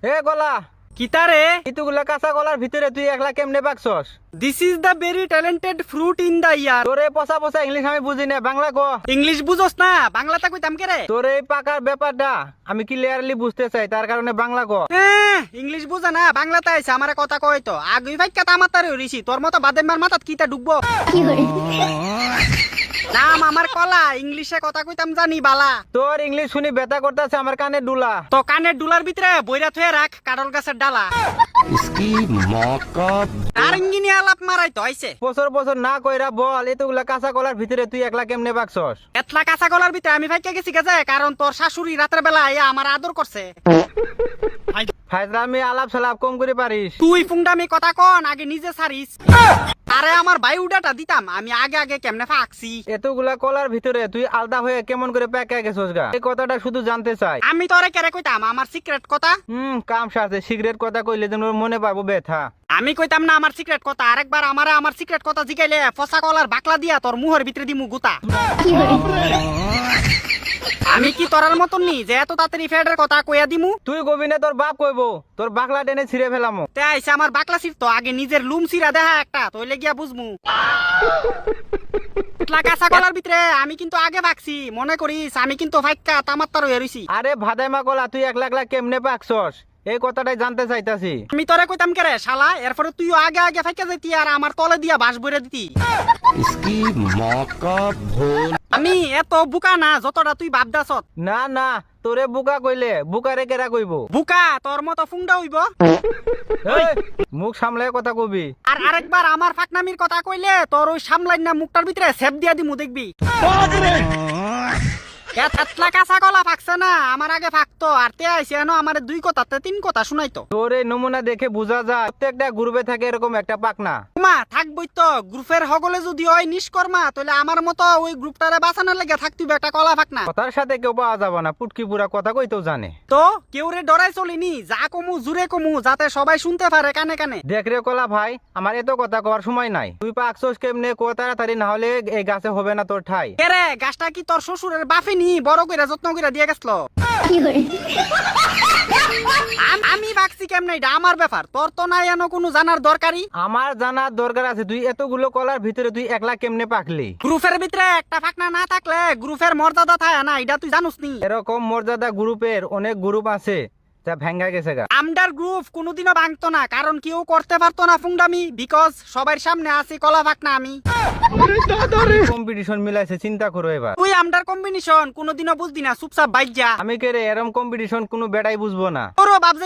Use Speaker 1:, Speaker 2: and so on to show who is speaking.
Speaker 1: এ গলা
Speaker 2: কিতারে
Speaker 1: ইতুগুলা কাঁচা কলার ভিতরে তুই একলা কেমনে পাকছস?
Speaker 2: This is the very talented fruit in the year.
Speaker 1: তোরে পচা পচা ইংলিশ আমি বুঝি না, বাংলা ক।
Speaker 2: ইংলিশ বুঝোস না, বাংলাটা কইতাম কে রে?
Speaker 1: তোর এই পাকার ব্যাপারটা আমি ক্লিয়ারলি বুঝতে চাই, তার কারণে বাংলা ক।
Speaker 2: ইংলিশ বুঝা না, বাংলাতে আইছে আমারে কথা কই তো। আগুই ভাই কাটা মাতারে হইছি, তোর মতো বাদেমার মাথাত কিটা ঢুকবো? নাম আমার কলা, ইংলিশে কথা কইতাম জানি বালা।
Speaker 1: তোর ইংলিশ শুনি ব্যথা করতেছে আমার কানে ডুলা।
Speaker 2: তো কানের ডুলার ভিতরে বইরা থুয়ে রাখ কাটল গাছের ডালা। আর ইঞ্জিনি আলাপ মারাই তো আইছে।
Speaker 1: বছর বছর না কইরা বল এতগুলা কাঁচা কলার ভিতরে তুই একলা কেমনে পাকছস?
Speaker 2: এতলা কাঁচা গলার ভিতরে আমি ভাইকে গেছি গেছে, কারণ তোর শাশুড়ি রাতের বেলা আইয়া আমার আদর করছে।
Speaker 1: ফাইজলামি আলাপ সালাপ কম করে পারিস।
Speaker 2: তুই ফুংডামি কথা কন, আগে নিজে সারিস। আরে আমার ভাই উডাটা দিতাম, আমি আগে আগে কেমনে ফাঁকছি।
Speaker 1: এতগুলা কলার ভিতরে তুই আলাদা হয়ে কেমন করে প্যাকা গেছস গা? এই কথাটা শুধু জানতে চাই।
Speaker 2: আমি তোরে কেরে কইতাম আমার সিক্রেট কথা?
Speaker 1: কাম সাথে সিগারেট কথা কইলে যেন ওর মনে পাবো ব্যথা।
Speaker 2: আমি কইতাম না আমার সিক্রেট কথা, আরেকবার আমারে আমার সিক্রেট কথা জিগাইলে ফসা কলার বাকলা দিয়া তোর মুহের ভিতরে দিমু গুতা। আমি কি তোরার মতন নি যে এত তাড়াতাড়ি ফেডের কথা কইয়া দিমু?
Speaker 1: তুই কবি না, তোর বাপ কইবো। তোর বাকলা টেনে ছিঁড়ে ফেলামো।
Speaker 2: তে আইছে আমার বাকলা সির, তো আগে নিজের লুম সিরা দেখা একটা, তইলে গিয়া বুঝমু। কাঁচা কলার ভিতরে আমি কিন্তু আগে ভাগছি, মনে করিস আমি কিন্তু ফাইক্কা তামাত্তার হয়ে রইছি।
Speaker 1: আরে ভাদাইমা কলা তুই একলা একলা কেমনে পাকছস এই কথাটাই জানতে চাইতাছি।
Speaker 2: আমি তোরে কইতাম কে রে শালা, এরপরে তুইও আগে আগে ফাইক্কা যাইতি আর আমার তলে দিয়া বাঁশ বইরা দিতি। আমি এত বুকা না যতটা তুই ভাবদাছত।
Speaker 1: না না, তোরে বুকা কইলে বুকারে কেরা কইব?
Speaker 2: বুকা তোর মতো ফুংডা হইব।
Speaker 1: এই, মুখ সামলে কথা কবি।
Speaker 2: আর আরেকবার আমার ফাকনামির কথা কইলে তোর ওই সামলাইন না মুখটার ভিতরে সেপ দিয়া দিমু, দেখবি। এতলা কাঁচা কলা ফাকছে না, আমার আগে ফাকতো। আর তে আইছে এনো আমার দুই কথা তে তিন কথা শুনাইতো।
Speaker 1: তোর এই নমুনা দেখে বোঝা যায় প্রত্যেকটা গ্রুপে থাকে এরকম একটা পাকনা।
Speaker 2: মা থাকবই তো, গ্রুপের হগলে যদি ওই নিষ্কর্মা, তাহলে আমার মতো ওই গ্রুপটারে বাঁচানোর লেগে থাকতিব একটা কলা ফাকনা।
Speaker 1: কথার সাথে কেউ পাওয়া যাবে না, পুটকি পুরা কথা কইতেও জানে।
Speaker 2: তো কেউ রে ডরাই চলিনি, যা কমু জুড়ে কমু যাতে সবাই শুনতে পারে কানে কানে।
Speaker 1: দেখ রে কলা ভাই, আমার এত কথা কওয়ার সময় নাই। তুই পাকছস কেমনে কো তাড়াতাড়ি, না হলে এই গাছে হবে না তোর ঠাই।
Speaker 2: কে রে, গাছটা কি তোর শ্বশুরের বাফিনি বড় কইরা যত্ন কইরা দিয়ে গেছলো? আমি ভাগছি কেমনে এটা আমার ব্যাপার, তোর তো নাই এনো কোনো জানার দরকারই।
Speaker 1: আমার জানার দরকার আছে, তুই এতগুলো কলার ভিতরে তুই একলা কেমনে পাকলি?
Speaker 2: গ্রুপের ভিতরে একটা ফাকনা না থাকলে গ্রুপের মর্যাদা থাকে না, এটা তুই জানুস নি?
Speaker 1: এরকম মর্যাদা গ্রুপের অনেক গ্রুপ আছে যা ভেঙ্গা গেছে গা।
Speaker 2: আমডার গ্রুপ কোনোদিনও ভাঙতো না, কারণ কেউ করতে পারতো না ফুংডামি, বিকজ সবার সামনে আছি কলা ফাকনা আমি।
Speaker 1: কম্পিটিশন মিলাইছে, চিন্তা করো এবার।
Speaker 2: তুই আমডার কম্বিনেশন কোনোদিনও বুঝবি না, চুপচাপ বাইক যা।
Speaker 1: আমি কে রে, এরম কম্পিটিশন কোনো বেটাই বুঝবো না।
Speaker 2: তোরও বাপ যে